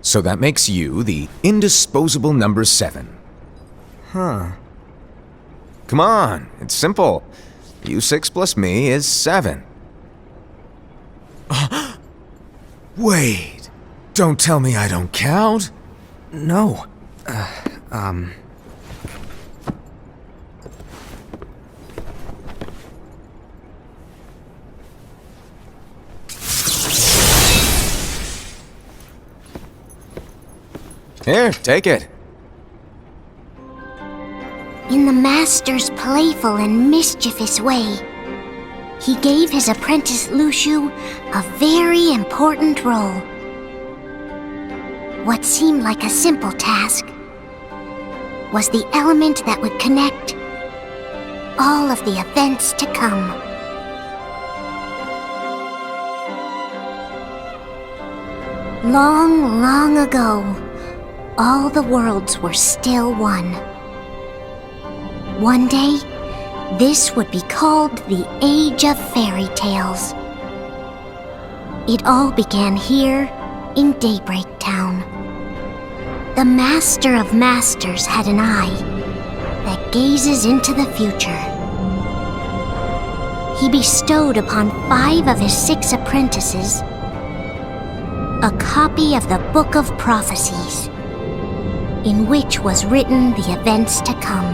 So that makes you the indisposable number 7. Huh. Come on, it's simple. U6 plus me is 7. Wait, don't tell me I don't count? No. Here, take it. In the Master's playful and mischievous way, he gave his apprentice Luciu a very important role. What seemed like a simple task was the element that would connect all of the events to come. Long, long ago, all the worlds were still one. One day, this would be called the Age of Fairy Tales. It all began here in Daybreak Town. The Master of Masters had an eye that gazes into the future. He bestowed upon 5 of his 6 apprentices a copy of the Book of Prophecies, in which was written the events to come.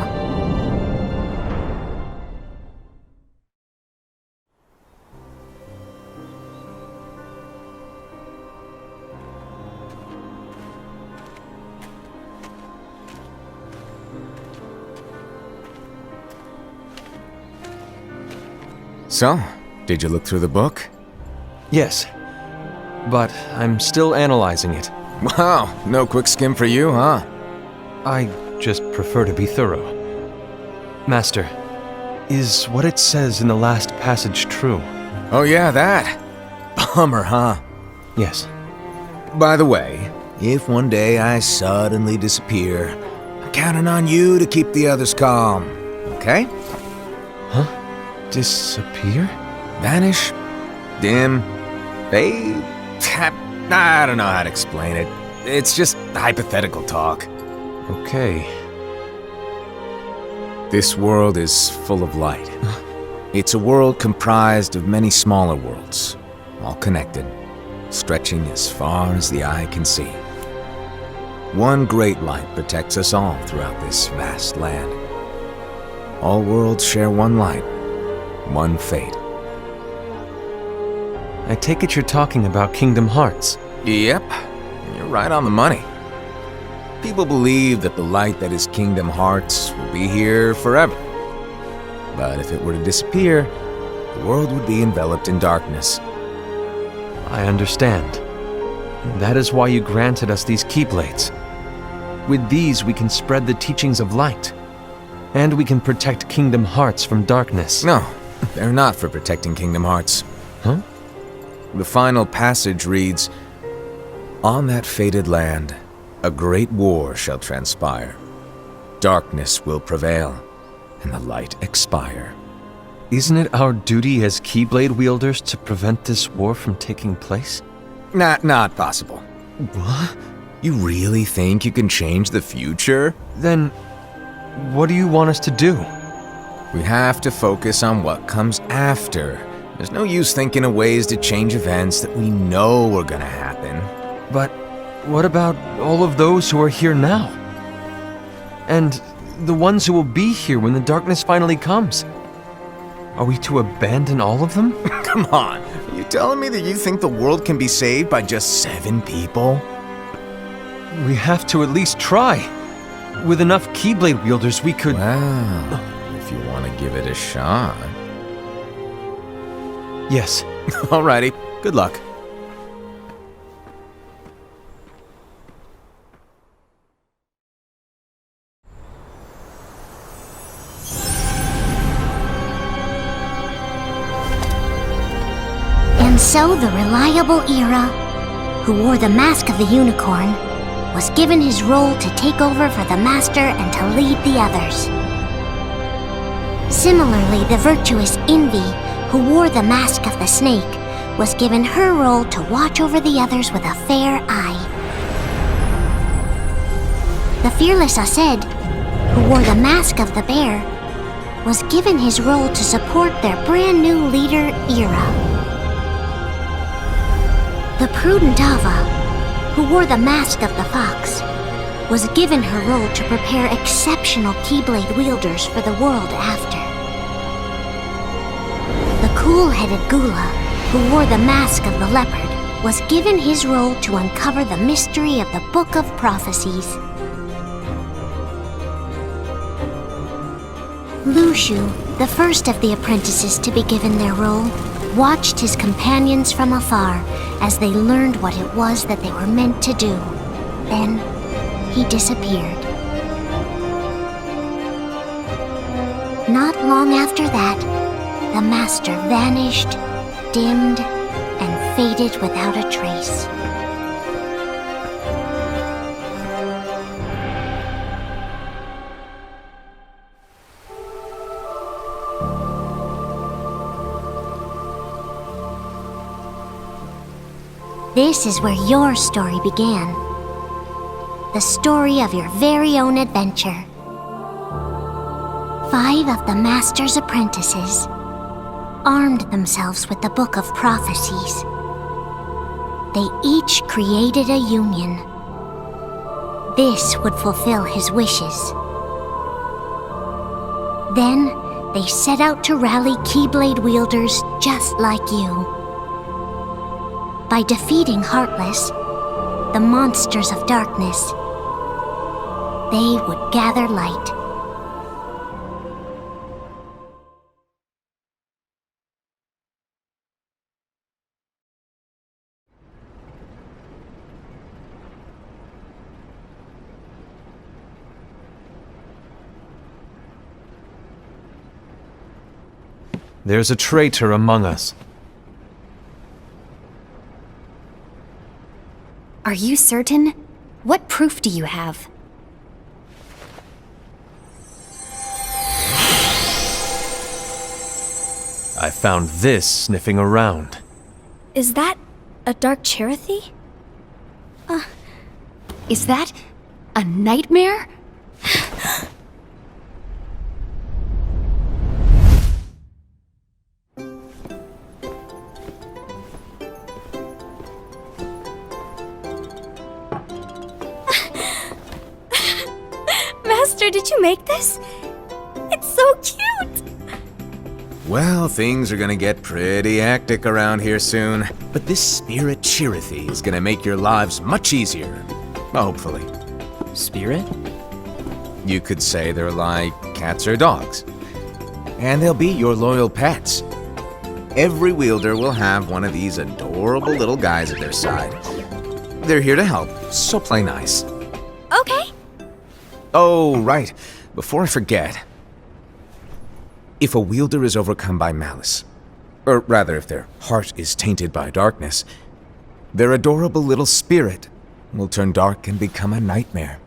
So, did you look through the book? Yes. But I'm still analyzing it. Wow, no quick skim for you, huh? I just prefer to be thorough. Master, is what it says in the last passage true? Oh yeah, that. Bummer, huh? Yes. By the way, if one day I suddenly disappear, I'm counting on you to keep the others calm, okay? Huh? Disappear? Vanish? Dim? Fade? I don't know how to explain it. It's just hypothetical talk. Okay. This world is full of light. It's a world comprised of many smaller worlds, all connected, stretching as far as the eye can see. One great light protects us all throughout this vast land. All worlds share one light, one fate. I take it you're talking about Kingdom Hearts. Yep, you're right on the money. People believe that the light that is Kingdom Hearts will be here forever. But if it were to disappear, the world would be enveloped in darkness. I understand. That is why you granted us these Keyblades. With these, we can spread the teachings of light. And we can protect Kingdom Hearts from darkness. No, they're not for protecting Kingdom Hearts. Huh? The final passage reads, "On that fated land, a great war shall transpire. Darkness will prevail, and the light expire." Isn't it our duty as Keyblade wielders to prevent this war from taking place? Not possible. What? You really think you can change the future? Then, what do you want us to do? We have to focus on what comes after. There's no use thinking of ways to change events that we know are gonna happen. But what about all of those who are here now? And the ones who will be here when the darkness finally comes? Are we to abandon all of them? Come on, are you telling me that you think the world can be saved by just 7 people? We have to at least try. With enough Keyblade wielders, we could... Well, if you want to give it a shot. Yes. Alrighty, good luck. And so the reliable Era, who wore the mask of the unicorn, was given his role to take over for the Master and to lead the others. Similarly, the virtuous Envy, who wore the mask of the snake, was given her role to watch over the others with a fair eye. The fearless Aced, who wore the mask of the bear, was given his role to support their brand new leader, Era. The prudent Ava, who wore the mask of the fox, was given her role to prepare exceptional Keyblade wielders for the world after. The cool-headed Gula, who wore the mask of the leopard, was given his role to uncover the mystery of the Book of Prophecies. Lushu, the first of the apprentices to be given their role, watched his companions from afar as they learned what it was that they were meant to do. Then, he disappeared. Not long after that, the Master vanished, dimmed, and faded without a trace. This is where your story began. The story of your very own adventure. 5 of the Master's apprentices armed themselves with the Book of Prophecies. They each created a union. This would fulfill his wishes. Then, they set out to rally Keyblade wielders just like you. By defeating Heartless, the monsters of darkness, they would gather light. There's a traitor among us. Are you certain? What proof do you have? I found this sniffing around. Is that a Dark Cherothy? Is that a nightmare? Master, did you make this? It's so cute! Well, things are gonna get pretty hectic around here soon. But this spirit Chirithy is gonna make your lives much easier. Hopefully. Spirit? You could say they're like cats or dogs. And they'll be your loyal pets. Every wielder will have one of these adorable little guys at their side. They're here to help, so play nice. Okay. Oh, right. Before I forget. If a wielder is overcome by malice, or rather if their heart is tainted by darkness, their adorable little spirit will turn dark and become a nightmare.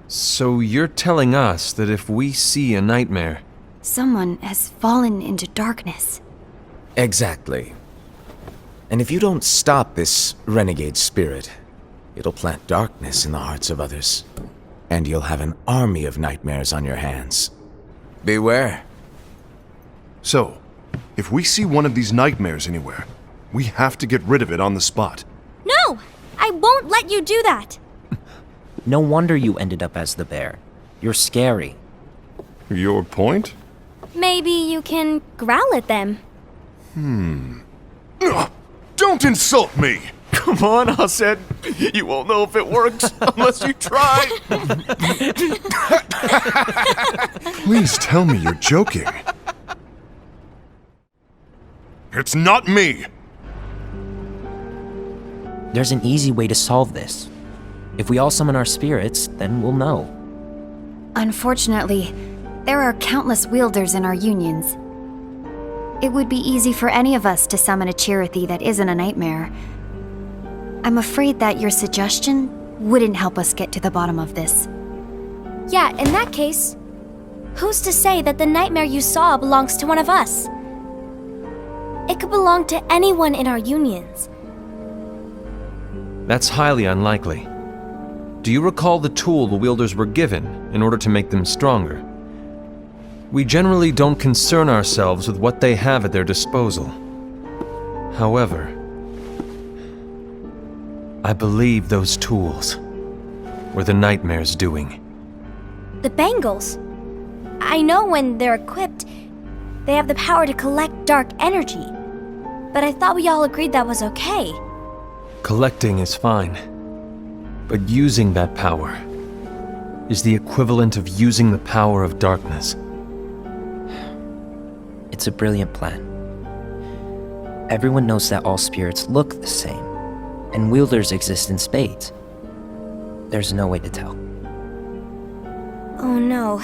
So you're telling us that if we see a nightmare, Someone has fallen into darkness. Exactly. And if you don't stop this renegade spirit, it'll plant darkness in the hearts of others. And you'll have an army of nightmares on your hands. Beware. So, if we see one of these nightmares anywhere, we have to get rid of it on the spot. No! I won't let you do that! No wonder you ended up as the bear. You're scary. Your point? Maybe you can growl at them. Ugh, don't insult me! come on, Hased. You won't know if it works unless you try. Please tell me you're joking. It's not me! There's an easy way to solve this. If we all summon our spirits, then we'll know. Unfortunately, there are countless wielders in our unions. It would be easy for any of us to summon a Chirithy that isn't a nightmare. I'm afraid that your suggestion wouldn't help us get to the bottom of this. Yeah, in that case, who's to say that the nightmare you saw belongs to one of us? It could belong to anyone in our unions. That's highly unlikely. Do you recall the tool the wielders were given in order to make them stronger? We generally don't concern ourselves with what they have at their disposal. However, I believe those tools were the nightmare's doing. The bangles. I know when they're equipped, they have the power to collect dark energy. But I thought we all agreed that was okay. Collecting is fine, but using that power is the equivalent of using the power of darkness. It's a brilliant plan. Everyone knows that all spirits look the same, and wielders exist in spades. There's no way to tell. Oh no.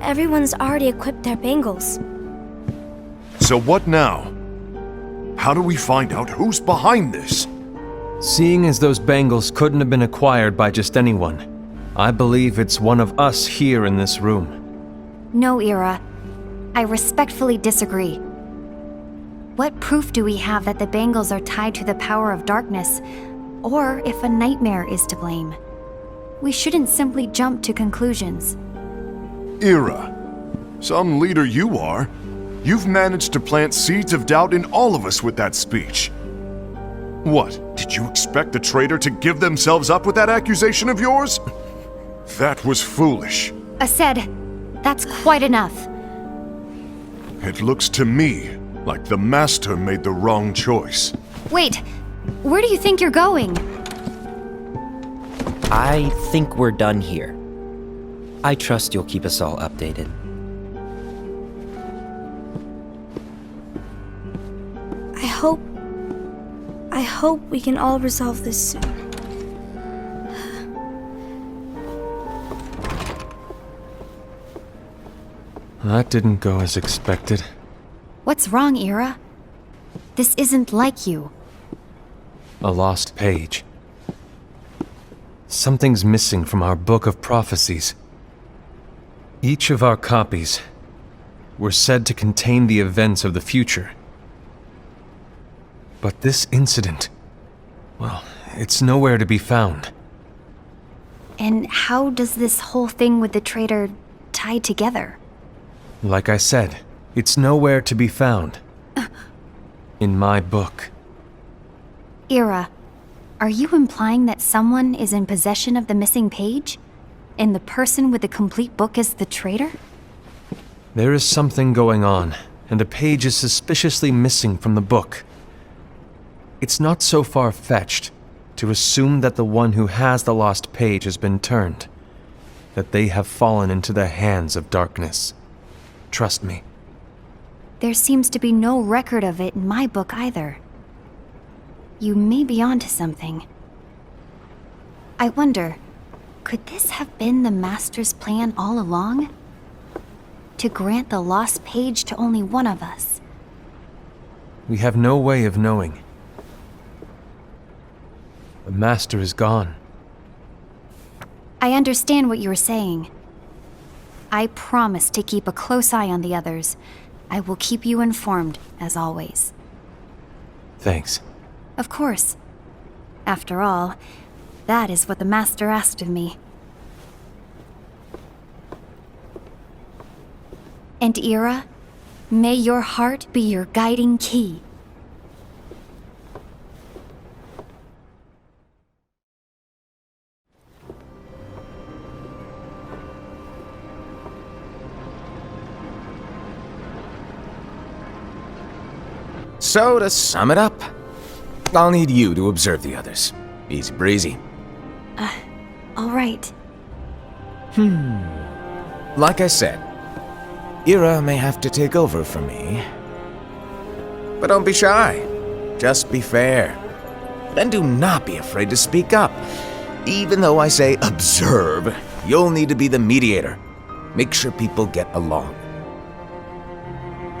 Everyone's already equipped their bangles. So what now? How do we find out who's behind this? Seeing as those bangles couldn't have been acquired by just anyone, I believe it's one of us here in this room. No, Ira. I respectfully disagree. What proof do we have that the bangles are tied to the power of darkness, or if a nightmare is to blame? We shouldn't simply jump to conclusions. Ira, some leader you are. You've managed to plant seeds of doubt in all of us with that speech. What, did you expect the traitor to give themselves up with that accusation of yours? That was foolish. Hased, that's quite enough. It looks to me like the Master made the wrong choice. Wait, where do you think you're going? I think we're done here. I trust you'll keep us all updated. I hope we can all resolve this soon. That didn't go as expected. What's wrong, Ira? This isn't like you. A lost page. Something's missing from our book of prophecies. Each of our copies were said to contain the events of the future. But this incident, well, it's nowhere to be found. And how does this whole thing with the traitor tie together? Like I said, it's nowhere to be found. In my book. Ira, are you implying that someone is in possession of the missing page? And the person with the complete book is the traitor? There is something going on, and a page is suspiciously missing from the book. It's not so far-fetched to assume that the one who has the lost page has been turned, that they have fallen into the hands of darkness. Trust me. There seems to be no record of it in my book either. You may be onto something. I wonder, could this have been the Master's plan all along? To grant the lost page to only one of us? We have no way of knowing. The Master is gone. I understand what you were saying. I promise to keep a close eye on the others. I will keep you informed, as always. Thanks. Of course. After all, that is what the Master asked of me. And Ira, may your heart be your guiding key. So, to sum it up, I'll need you to observe the others. Easy breezy. All right. Like I said, Ira may have to take over for me. But don't be shy. Just be fair. And do not be afraid to speak up. Even though I say observe, you'll need to be the mediator. Make sure people get along.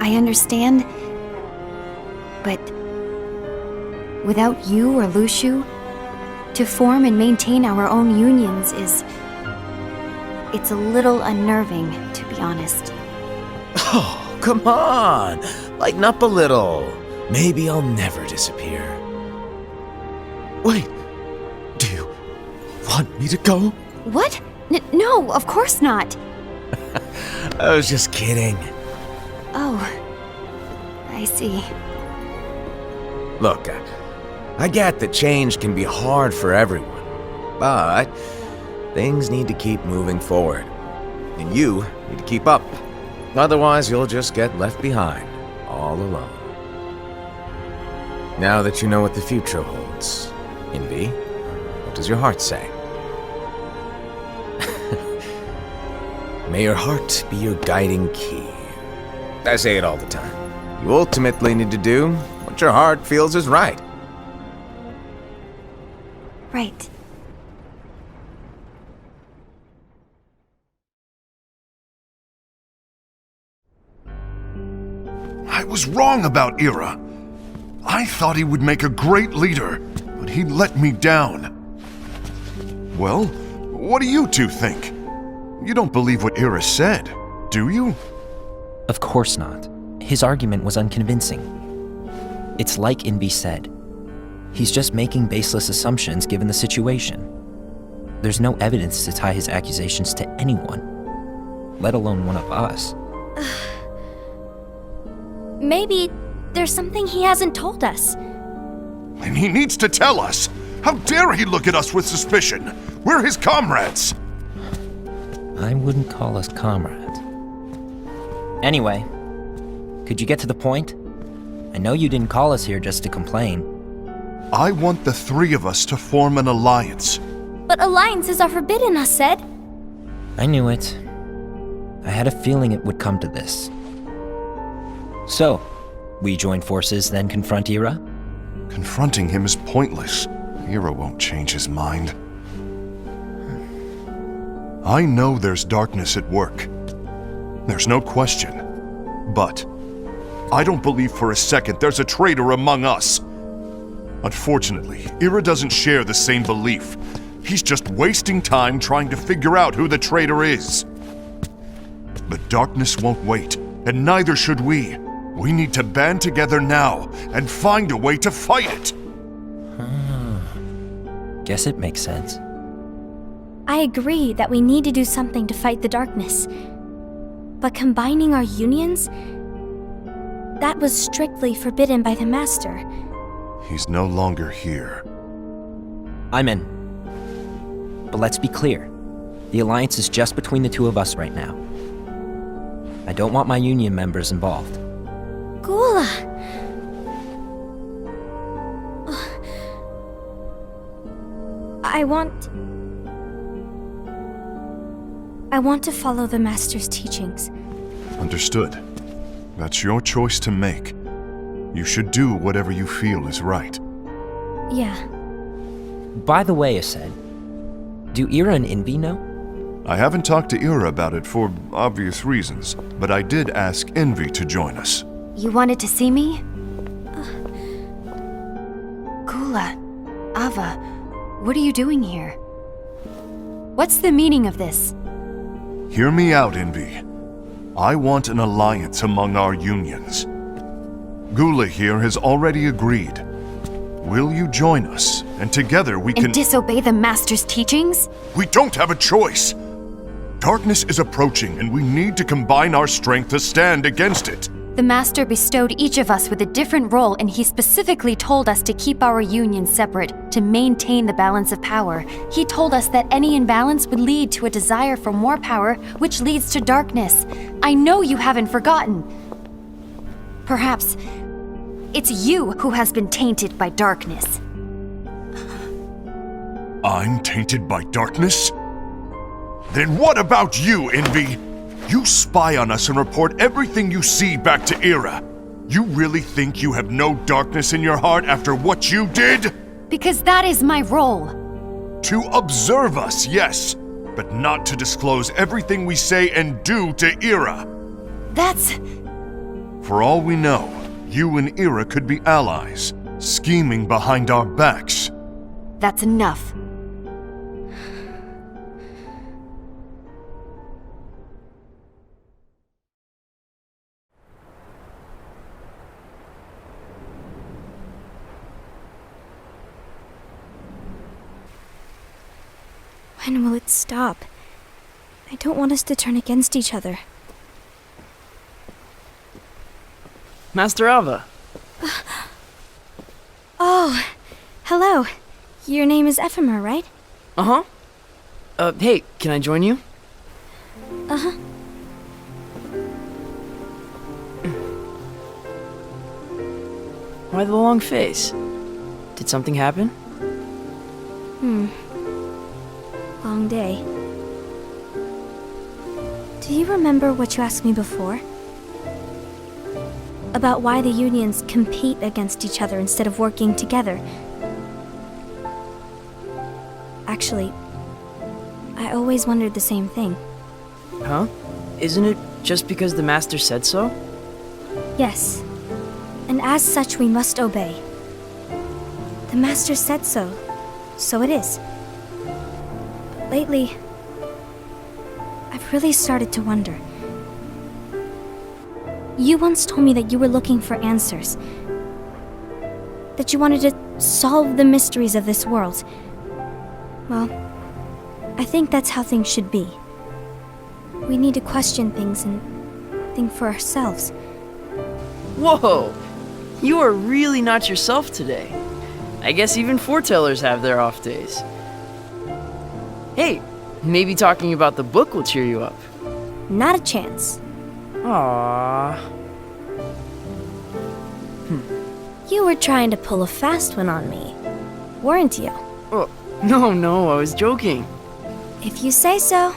I understand. But without you or Luciu, to form and maintain our own unions it's a little unnerving, to be honest. Oh, come on! Lighten up a little. Maybe I'll never disappear. Wait, do you want me to go? What? No, of course not. I was just kidding. Oh, I see. Look, I get that change can be hard for everyone, but things need to keep moving forward, and you need to keep up. Otherwise, you'll just get left behind, all alone. Now that you know what the future holds, Envy, what does your heart say? May your heart be your guiding key. I say it all the time. You ultimately need to do what your heart feels is right. Right. I was wrong about Ira. I thought he would make a great leader, but he let me down. Well, what do you two think? You don't believe what Ira said, do you? Of course not. His argument was unconvincing. It's like Invi said. He's just making baseless assumptions given the situation. There's no evidence to tie his accusations to anyone, let alone one of us. Maybe there's something he hasn't told us. And he needs to tell us. How dare he look at us with suspicion? We're his comrades. I wouldn't call us comrades. Anyway, could you get to the point? I know you didn't call us here just to complain. I want the three of us to form an alliance. But alliances are forbidden, us said. I knew it. I had a feeling it would come to this. So, we join forces, then confront Ira? Confronting him is pointless. Ira won't change his mind. I know there's darkness at work. There's no question. But I don't believe for a second there's a traitor among us. Unfortunately, Ira doesn't share the same belief. He's just wasting time trying to figure out who the traitor is. But darkness won't wait, and neither should we. We need to band together now and find a way to fight it. Guess it makes sense. I agree that we need to do something to fight the darkness. But combining our unions? That was strictly forbidden by the Master. He's no longer here. I'm in. But let's be clear. The alliance is just between the two of us right now. I don't want my union members involved. Gula! I want to follow the Master's teachings. Understood. That's your choice to make. You should do whatever you feel is right. Yeah. By the way, Ased, do Ira and Envy know? I haven't talked to Ira about it for obvious reasons, but I did ask Envy to join us. You wanted to see me? Gula, Ava, what are you doing here? What's the meaning of this? Hear me out, Envy. I want an alliance among our unions. Gula here has already agreed. Will you join us, and together we can— And disobey the Master's teachings? We don't have a choice! Darkness is approaching, and we need to combine our strength to stand against it. The Master bestowed each of us with a different role, and he specifically told us to keep our union separate, to maintain the balance of power. He told us that any imbalance would lead to a desire for more power, which leads to darkness. I know you haven't forgotten. Perhaps it's you who has been tainted by darkness. I'm tainted by darkness? Then what about you, Envy? You spy on us and report everything you see back to Ira. You really think you have no darkness in your heart after what you did? Because that is my role. To observe us, yes, but not to disclose everything we say and do to Ira. That's... For all we know, you and Ira could be allies, scheming behind our backs. That's enough. When will it stop? I don't want us to turn against each other. Master Ava. Oh, hello. Your name is Ephemer, right? Uh-huh. Hey, can I join you? Uh-huh. Why the long face? Did something happen? Long day. Do you remember what you asked me before? About why the unions compete against each other instead of working together. Actually, I always wondered the same thing. Huh? Isn't it just because the Master said so? Yes, and as such we must obey. The Master said so, so it is. But lately, I've really started to wonder. You once told me that you were looking for answers. That you wanted to solve the mysteries of this world. Well, I think that's how things should be. We need to question things and think for ourselves. Whoa! You are really not yourself today. I guess even foretellers have their off days. Hey, maybe talking about the book will cheer you up. Not a chance. Aww. You were trying to pull a fast one on me, weren't you? Oh, no, I was joking. If you say so.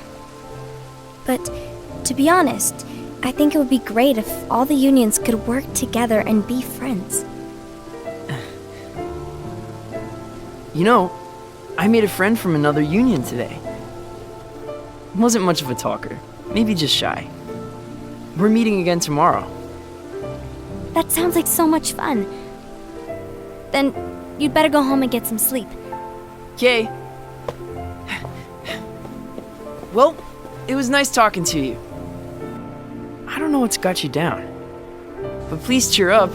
But, to be honest, I think it would be great if all the unions could work together and be friends. You know, I made a friend from another union today. Wasn't much of a talker, maybe just shy. We're meeting again tomorrow. That sounds like so much fun. Then, you'd better go home and get some sleep. Okay. Well, it was nice talking to you. I don't know what's got you down, but please cheer up.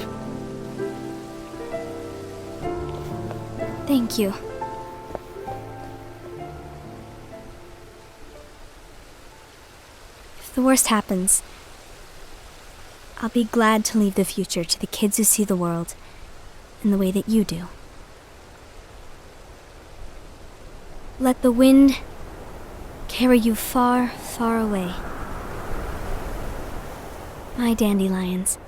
Thank you. If the worst happens, I'll be glad to leave the future to the kids who see the world in the way that you do. Let the wind carry you far, far away. My dandelions.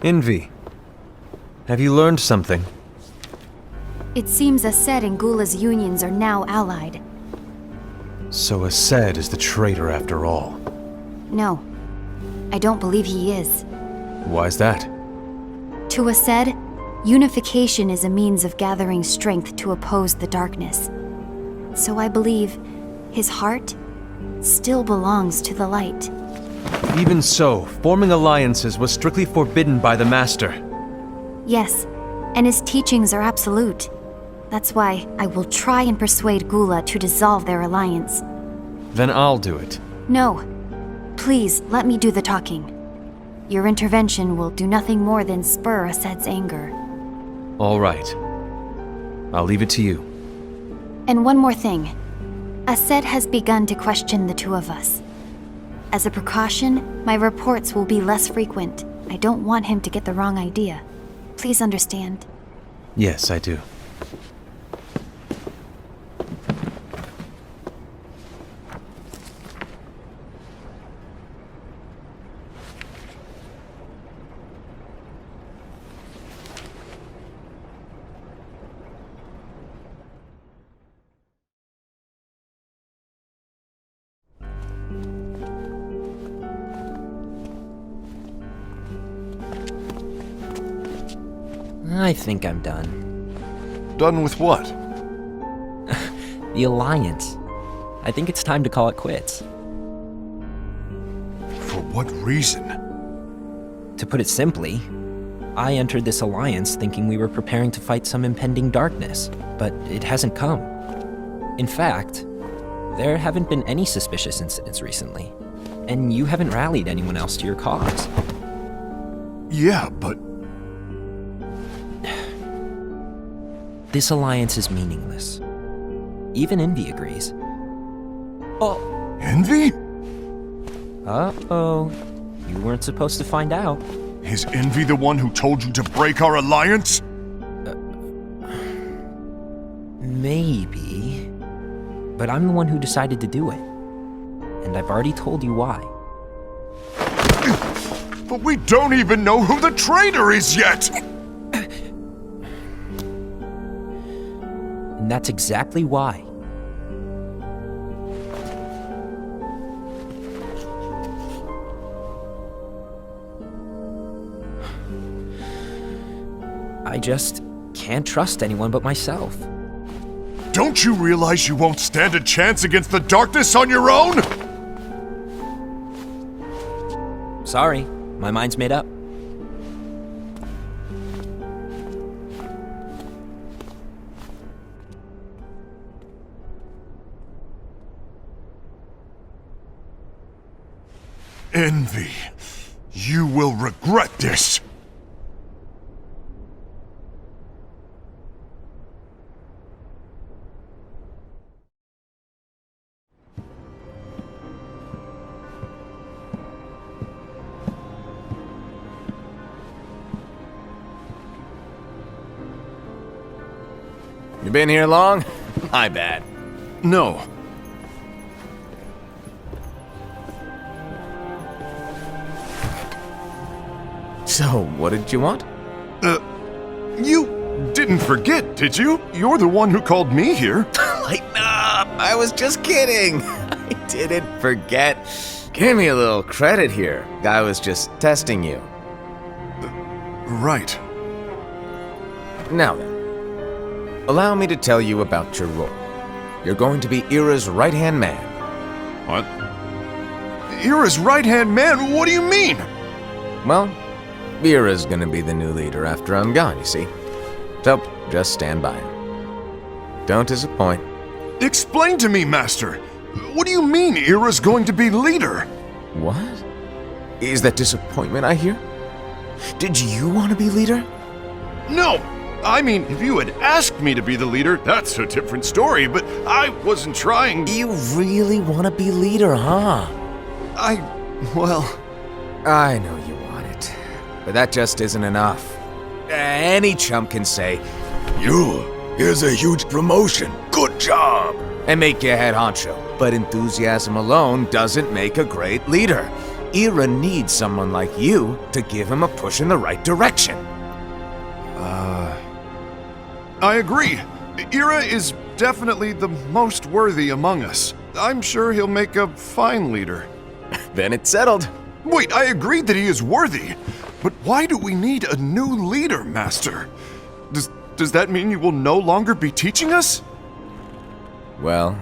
Envy. Have you learned something? It seems Ased and Gula's unions are now allied. So Ased is the traitor after all. No, I don't believe he is. Why's that? To Ased, unification is a means of gathering strength to oppose the darkness. So I believe his heart still belongs to the light. Even so, forming alliances was strictly forbidden by the Master. Yes, and his teachings are absolute. That's why I will try and persuade Gula to dissolve their alliance. Then I'll do it. No. Please, let me do the talking. Your intervention will do nothing more than spur Ased's anger. All right. I'll leave it to you. And one more thing. Ased has begun to question the two of us. As a precaution, my reports will be less frequent. I don't want him to get the wrong idea. Please understand. Yes, I do. I think I'm done. Done with what? The Alliance. I think it's time to call it quits. For what reason? To put it simply, I entered this alliance thinking we were preparing to fight some impending darkness, but it hasn't come. In fact, there haven't been any suspicious incidents recently, and you haven't rallied anyone else to your cause. Yeah, but... This alliance is meaningless. Even Envy agrees. Oh. Envy? Uh-oh. You weren't supposed to find out. Is Envy the one who told you to break our alliance? Maybe. But I'm the one who decided to do it. And I've already told you why. But we don't even know who the traitor is yet! And that's exactly why. I just can't trust anyone but myself. Don't you realize you won't stand a chance against the darkness on your own? Sorry, my mind's made up. Envy, you will regret this. You been here long? My bad. No. So, what did you want? You didn't forget, did you? You're the one who called me here. Lighten up! I was just kidding. I didn't forget. Give me a little credit here. I was just testing you. Right. Now then, allow me to tell you about your role. You're going to be Ira's right-hand man. What? Ira's right-hand man? What do you mean? Well, Ira's gonna be the new leader after I'm gone, you see. So, just stand by him. Don't disappoint. Explain to me, Master. What do you mean Ira's going to be leader? What? Is that disappointment I hear? Did you want to be leader? No! I mean, if you had asked me to be the leader, that's a different story, but I wasn't trying. You really want to be leader, huh? Well... I know you want it, but that just isn't enough. Any chump can say, You Here's a huge promotion. Good job! And make you head honcho. But enthusiasm alone doesn't make a great leader. Ira needs someone like you to give him a push in the right direction. I agree. Ira is definitely the most worthy among us. I'm sure he'll make a fine leader. Then it's settled. Wait, I agreed that he is worthy. But why do we need a new leader, Master? Does that mean you will no longer be teaching us? Well,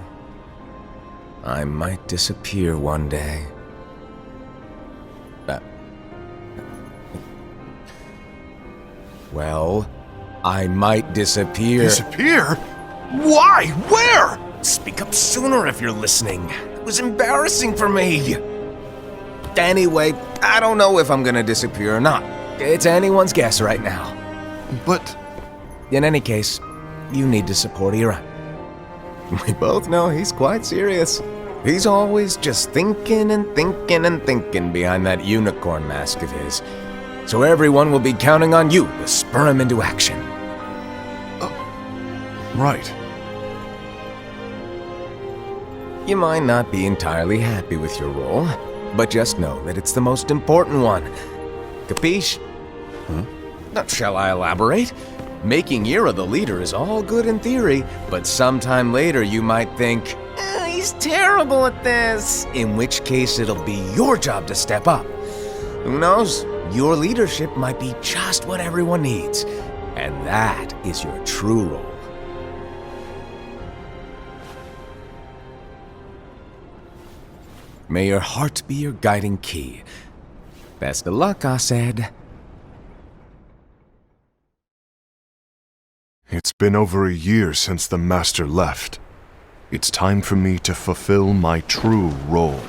I might disappear one day. Well, I might disappear. Disappear? Why? Where? Speak up sooner if you're listening. It was embarrassing for me. Anyway, I don't know if I'm gonna disappear or not. It's anyone's guess right now. But... In any case, you need to support Ira. We both know he's quite serious. He's always just thinking and thinking and thinking behind that unicorn mask of his. So everyone will be counting on you to spur him into action. Right. You might not be entirely happy with your role, but just know that it's the most important one. Capiche? Now, shall I elaborate? Making Ira the leader is all good in theory, but sometime later you might think, he's terrible at this. In which case it'll be your job to step up. Who knows? Your leadership might be just what everyone needs. And that is your true role. May your heart be your guiding key. Best of luck, I said. It's been over a year since the Master left. It's time for me to fulfill my true role.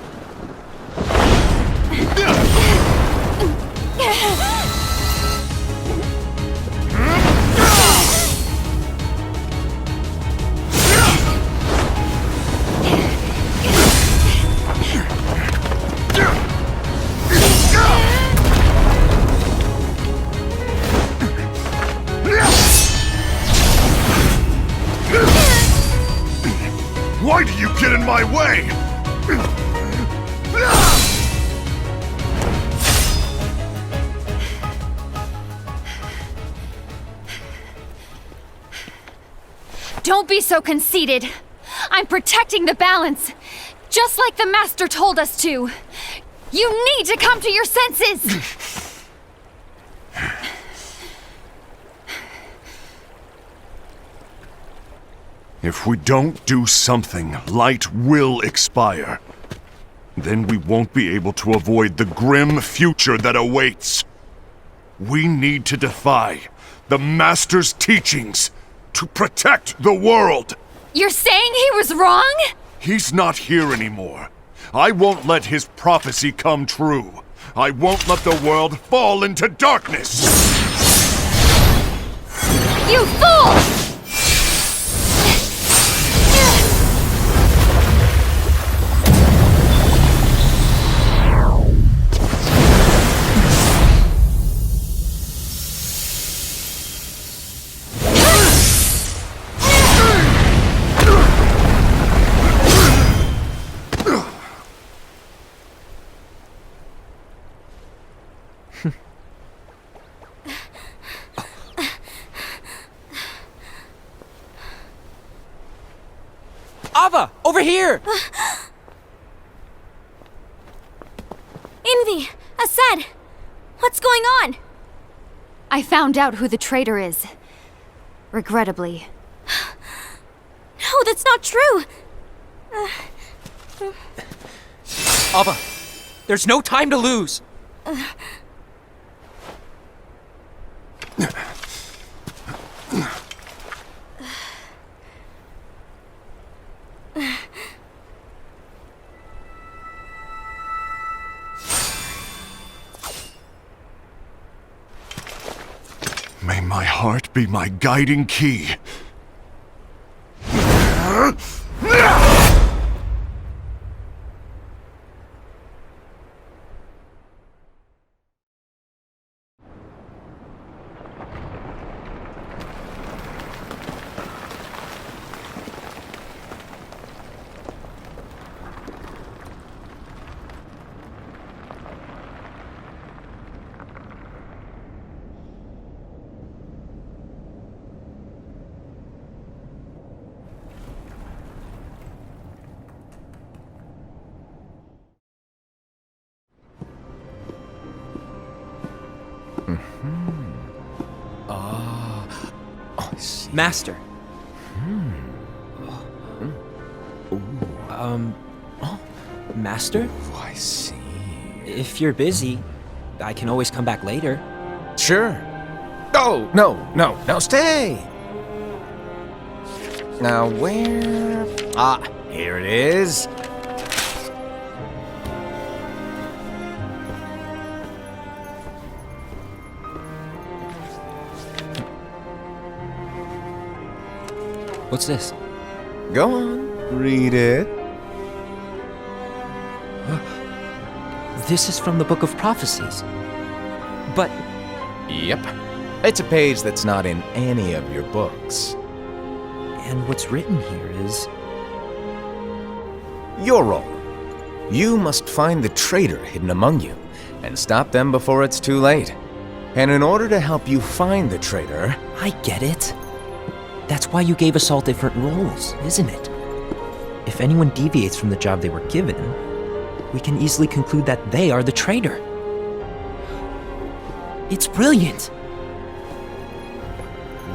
Why do you get in my way? Don't be so conceited. I'm protecting the balance, just like the Master told us to. You need to come to your senses! If we don't do something, light will expire. Then we won't be able to avoid the grim future that awaits. We need to defy the Master's teachings to protect the world. You're saying he was wrong? He's not here anymore. I won't let his prophecy come true. I won't let the world fall into darkness. You fool! Ava, over here! Envy! Asad! What's going on? I found out who the traitor is. Regrettably. No, that's not true! Ava, there's no time to lose! May my heart be my guiding key. Master. Master? Oh, I see. If you're busy, I can always come back later. Sure. Oh, no, stay! Now, where... Ah, here it is. What's this? Go on, read it. This is from the Book of Prophecies. But Yep. It's a page that's not in any of your books. and what's written here is... Your role. You must find the traitor hidden among you, and stop them before it's too late. And in order to help you find the traitor... I get it. That's why you gave us all different roles, isn't it? If anyone deviates from the job they were given, we can easily conclude that they are the traitor. It's brilliant!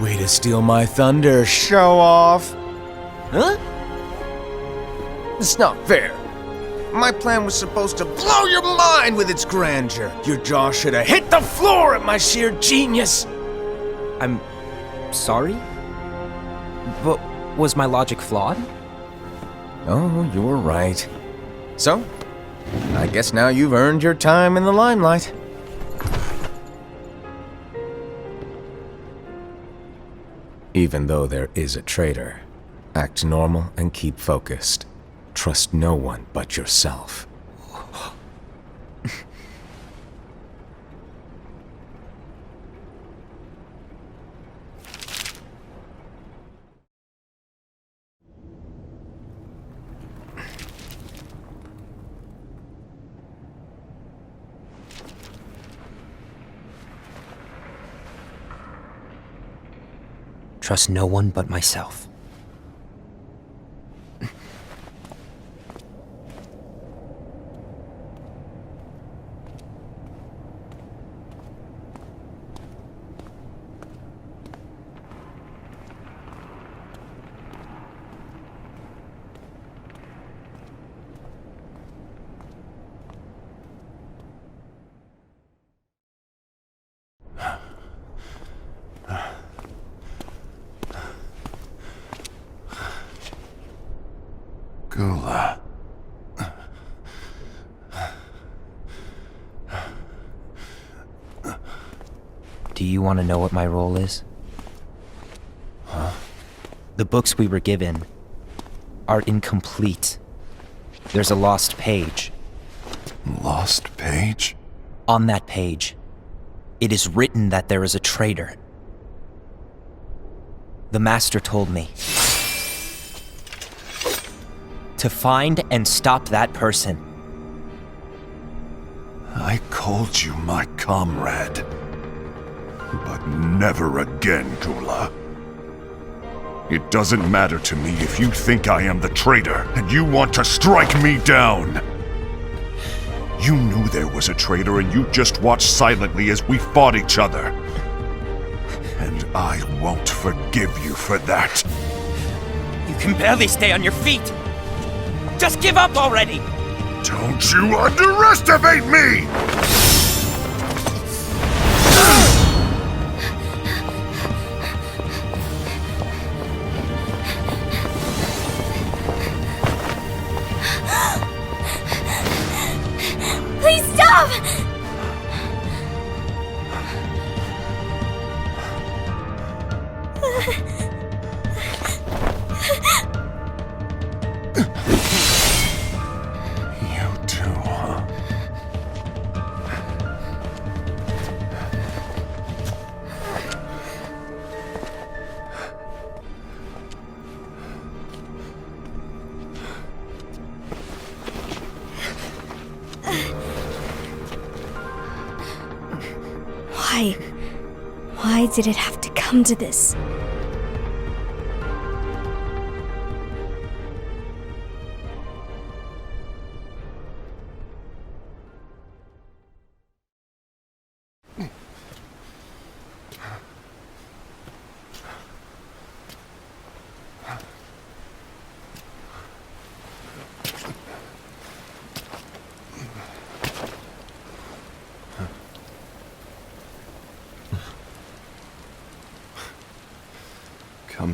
Way to steal my thunder, show off! Huh? It's not fair. My plan was supposed to blow your mind with its grandeur. Your jaw should have hit the floor at my sheer genius. I'm... sorry? But was my logic flawed? Oh, you were right. So, I guess now you've earned your time in the limelight. Even though there is a traitor, act normal and keep focused. Trust no one but yourself. Trust no one but myself. Gula. Do you want to know what my role is? Huh? The books we were given are incomplete. There's a lost page. Lost page? On that page, it is written that there is a traitor. The Master told me to find and stop that person. I called you my comrade. But never again, Gula. It doesn't matter to me if you think I am the traitor and you want to strike me down. You knew there was a traitor and you just watched silently as we fought each other. And I won't forgive you for that. You can barely stay on your feet. Just give up already! Don't you underestimate me! Please stop! You too, huh? Why? Why did it have to come to this?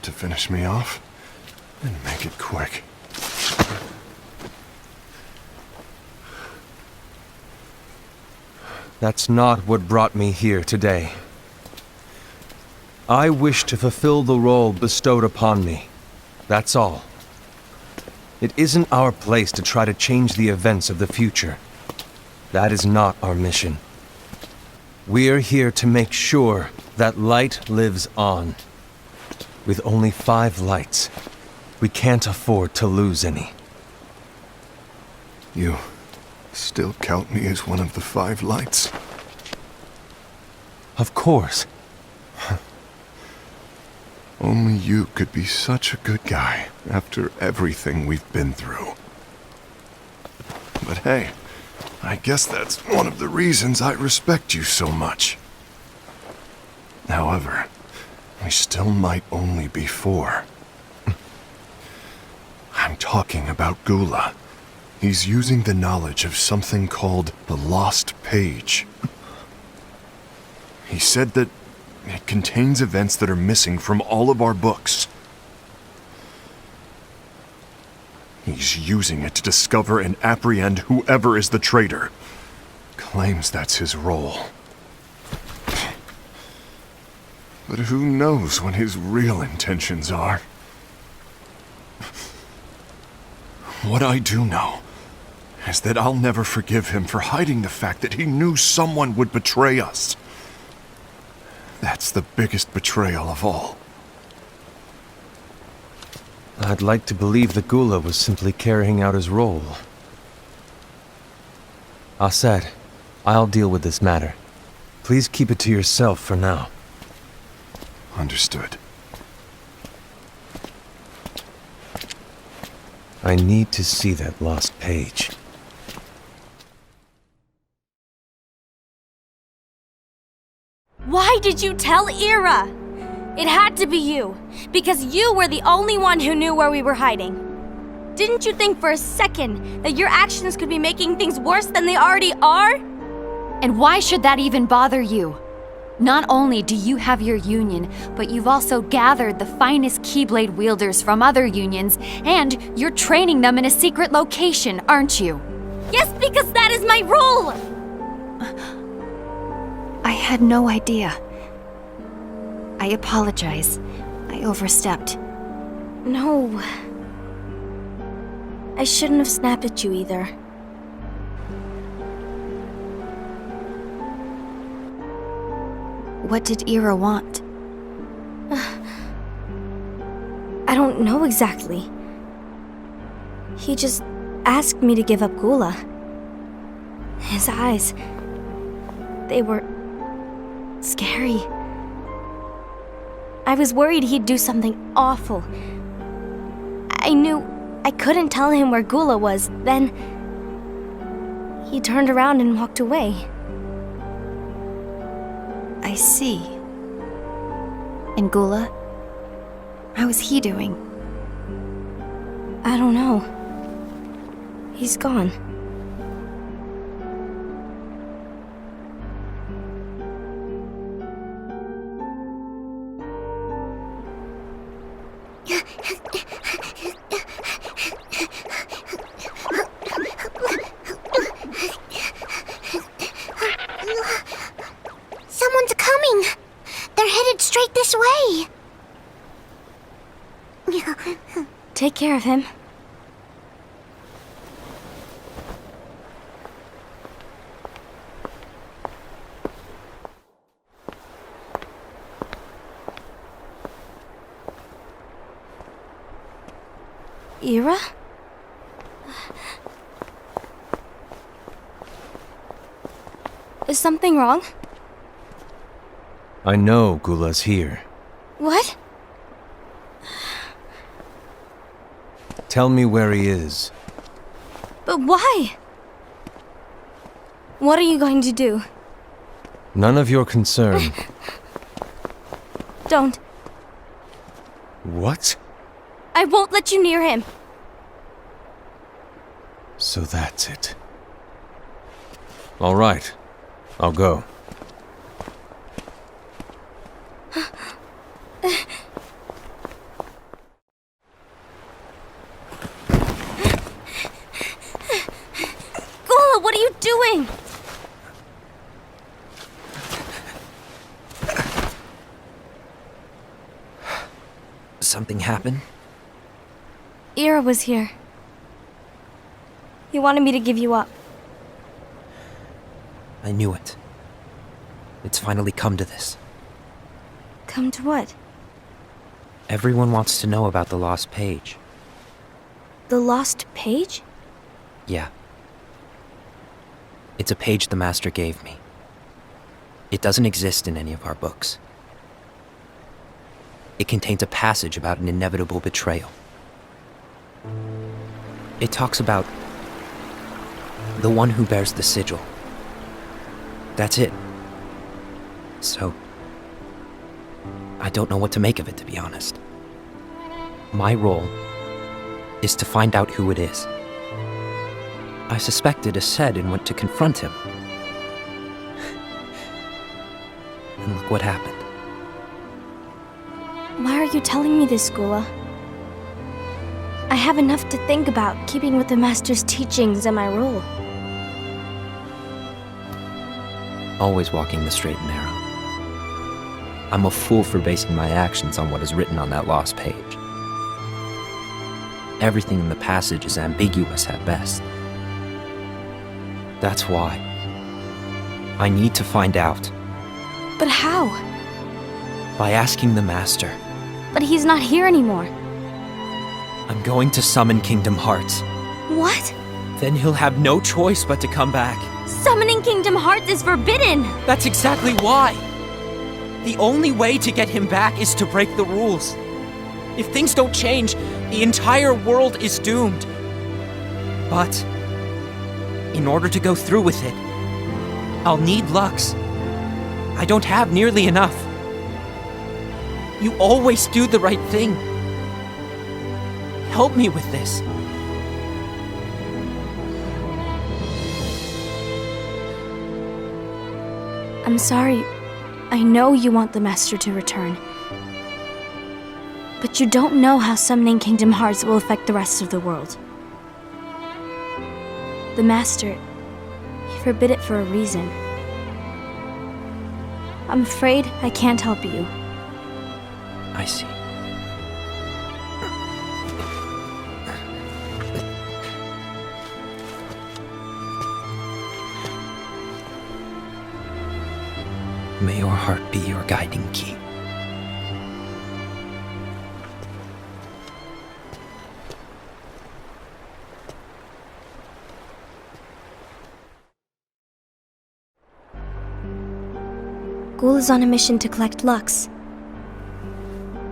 to finish me off, and make it quick. That's not what brought me here today. I wish to fulfill the role bestowed upon me. That's all. It isn't our place to try to change the events of the future. That is not our mission. We're here to make sure that light lives on. With only 5 lights, we can't afford to lose any. You still count me as one of the 5 lights? Of course. Only you could be such a good guy after everything we've been through. But hey, I guess that's one of the reasons I respect you so much. However, we still might only be 4. I'm talking about Gula. He's using the knowledge of something called the Lost Page. He said that it contains events that are missing from all of our books. He's using it to discover and apprehend whoever is the traitor. Claims that's his role. But who knows what his real intentions are? What I do know is that I'll never forgive him for hiding the fact that he knew someone would betray us. That's the biggest betrayal of all. I'd like to believe that Gula was simply carrying out his role. Aset, I'll deal with this matter. Please keep it to yourself for now. Understood. I need to see that lost page. Why did you tell Ira? It had to be you, because you were the only one who knew where we were hiding. Didn't you think for a second that your actions could be making things worse than they already are? And why should that even bother you? Not only do you have your union, but you've also gathered the finest Keyblade wielders from other unions, and you're training them in a secret location, aren't you? Yes, because that is my role! I had no idea. I apologize. I overstepped. No. I shouldn't have snapped at you either. What did Ira want? I don't know exactly. He just asked me to give up Gula. His eyes, they were scary. I was worried he'd do something awful. I knew I couldn't tell him where Gula was. Then he turned around and walked away. I see. And Gula? How is he doing? I don't know. He's gone. Someone's coming! They're headed straight this way! Take care of him. Ira? Is something wrong? I know Gula's here. What? Tell me where he is. But why? What are you going to do? None of your concern. Don't. What? I won't let you near him. So that's it. All right. I'll go. doing? Something happened? Ira was here. He wanted me to give you up. I knew it. It's finally come to this. Come to what? Everyone wants to know about the lost page. The lost page? Yeah. It's a page the Master gave me. It doesn't exist in any of our books. It contains a passage about an inevitable betrayal. It talks about the one who bears the sigil. That's it. So, I don't know what to make of it, to be honest. My role is to find out who it is. I suspected Ased and went to confront him. And look what happened. Why are you telling me this, Gula? I have enough to think about, keeping with the Master's teachings and my role. Always walking the straight and narrow. I'm a fool for basing my actions on what is written on that lost page. Everything in the passage is ambiguous at best. That's why I need to find out. But how? By asking the Master. But he's not here anymore. I'm going to summon Kingdom Hearts. What? Then he'll have no choice but to come back. Summoning Kingdom Hearts is forbidden! That's exactly why! The only way to get him back is to break the rules. If things don't change, the entire world is doomed. But in order to go through with it, I'll need Lux. I don't have nearly enough. You always do the right thing. Help me with this. I'm sorry. I know you want the Master to return. But you don't know how summoning Kingdom Hearts will affect the rest of the world. The Master, he forbid it for a reason. I'm afraid I can't help you. I see. May your heart be your guiding key. Ghoul is on a mission to collect Lux.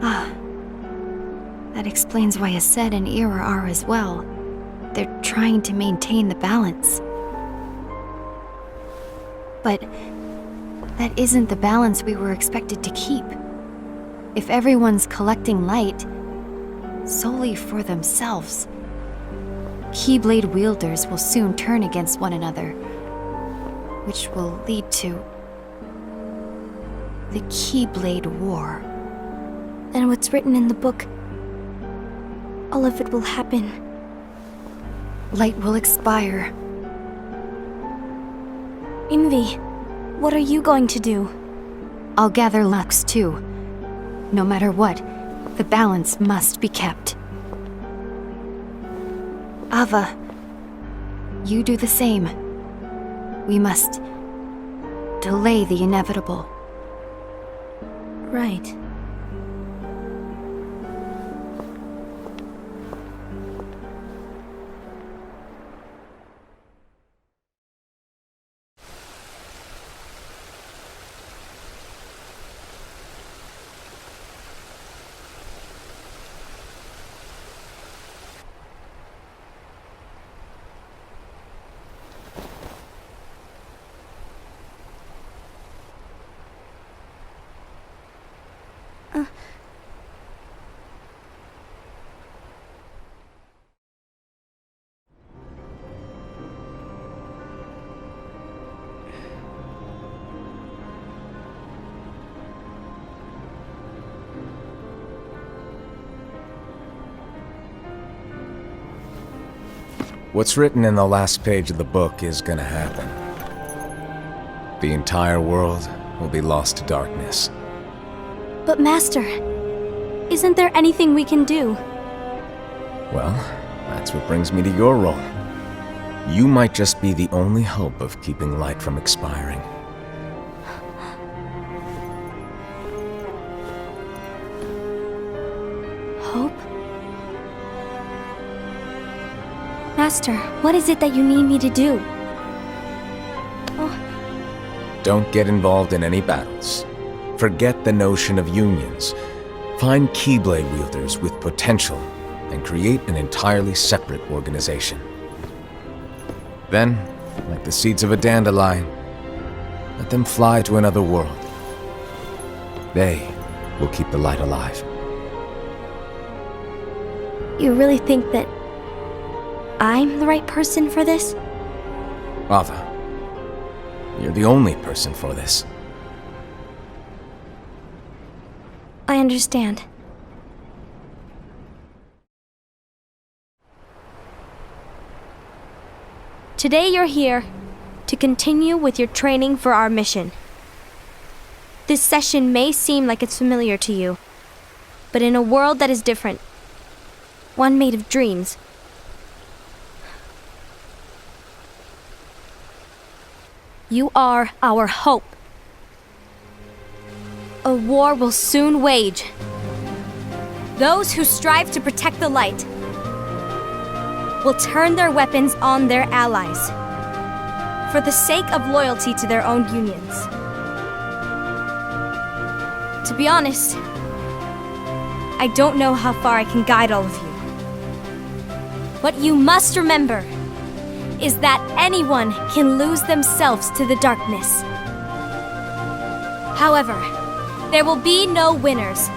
That explains why Ased and Ira are as well. They're trying to maintain the balance. But that isn't the balance we were expected to keep. If everyone's collecting light solely for themselves, Keyblade wielders will soon turn against one another, which will lead to the Keyblade War. Then what's written in the book, all of it will happen. Light will expire. Envy, what are you going to do? I'll gather Lux too. No matter what, the balance must be kept. Ava, you do the same. We must delay the inevitable. Right. What's written in the last page of the book is gonna happen. The entire world will be lost to darkness. But Master, isn't there anything we can do? Well, that's what brings me to your role. You might just be the only hope of keeping light from expiring. Hope? Master, what is it that you need me to do? Don't get involved in any battles. Forget the notion of unions. Find Keyblade wielders with potential and create an entirely separate organization. Then, like the seeds of a dandelion, let them fly to another world. They will keep the light alive. You really think that I'm the right person for this? Ava, you're the only person for this. I understand. Today you're here to continue with your training for our mission. This session may seem like it's familiar to you, but in a world that is different, one made of dreams, you are our hope. A war will soon wage. Those who strive to protect the light will turn their weapons on their allies for the sake of loyalty to their own unions. To be honest, I don't know how far I can guide all of you. What you must remember is that anyone can lose themselves to the darkness. However, there will be no winners.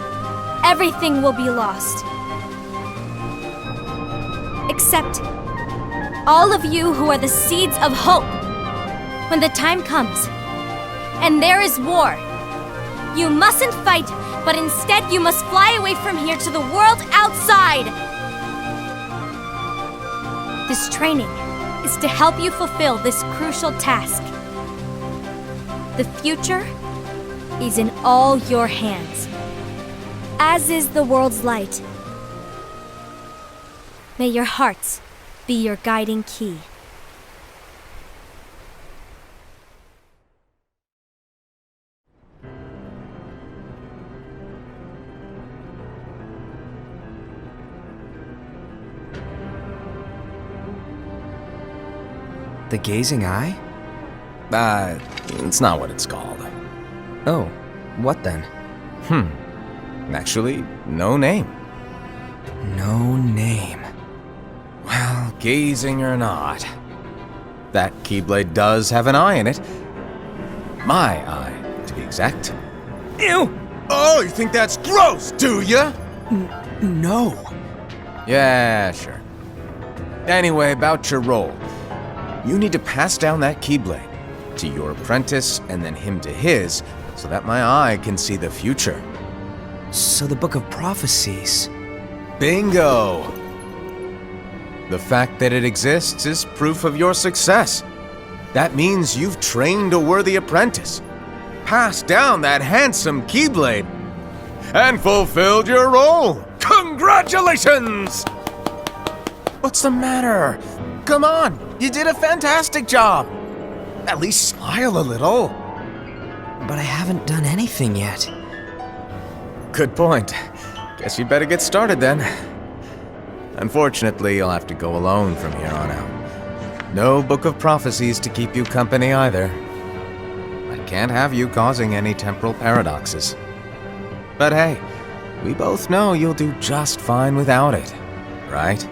Everything will be lost. Except all of you who are the seeds of hope. When the time comes, and there is war, you mustn't fight, but instead you must fly away from here to the world outside. This training is to help you fulfill this crucial task. The future is in all your hands, as is the world's light. May your hearts be your guiding key. The gazing eye? It's not what it's called. Oh, what then? Actually, no name. No name. Well, gazing or not, that Keyblade does have an eye in it. My eye, to be exact. Ew! Oh, you think that's gross, do ya? No. Yeah, sure. Anyway, about your role. You need to pass down that Keyblade to your apprentice and then him to his, so that my eye can see the future. So the Book of Prophecies. Bingo! The fact that it exists is proof of your success. That means you've trained a worthy apprentice, passed down that handsome Keyblade, and fulfilled your role. Congratulations! What's the matter? Come on, you did a fantastic job. At least smile a little. But I haven't done anything yet. Good point. Guess you better get started then. Unfortunately, you'll have to go alone from here on out. No Book of Prophecies to keep you company either. I can't have you causing any temporal paradoxes. But hey, we both know you'll do just fine without it, right?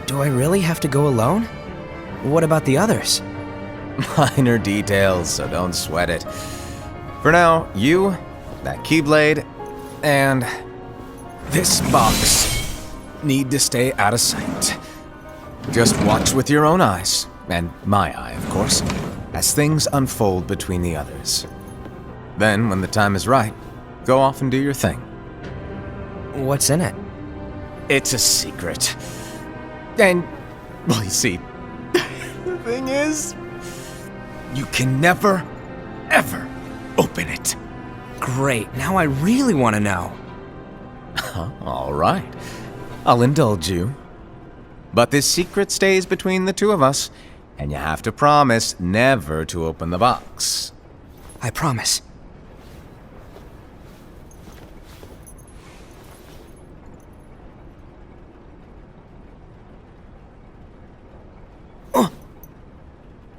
Do I really have to go alone? What about the others? Minor details, so don't sweat it. For now, you, that Keyblade, and this box need to stay out of sight. Just watch with your own eyes, and my eye, of course, as things unfold between the others. Then, when the time is right, go off and do your thing. What's in it? It's a secret. And Well, you see, the thing is, you can never, ever open it. Great, now I really want to know. All right, I'll indulge you. But this secret stays between the two of us, and you have to promise never to open the box. I promise.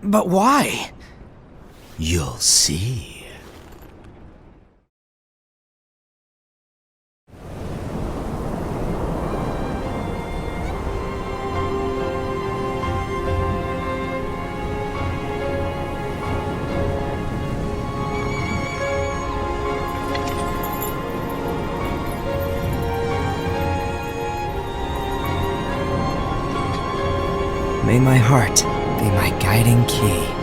But why? You'll see. May my heart be my guiding key.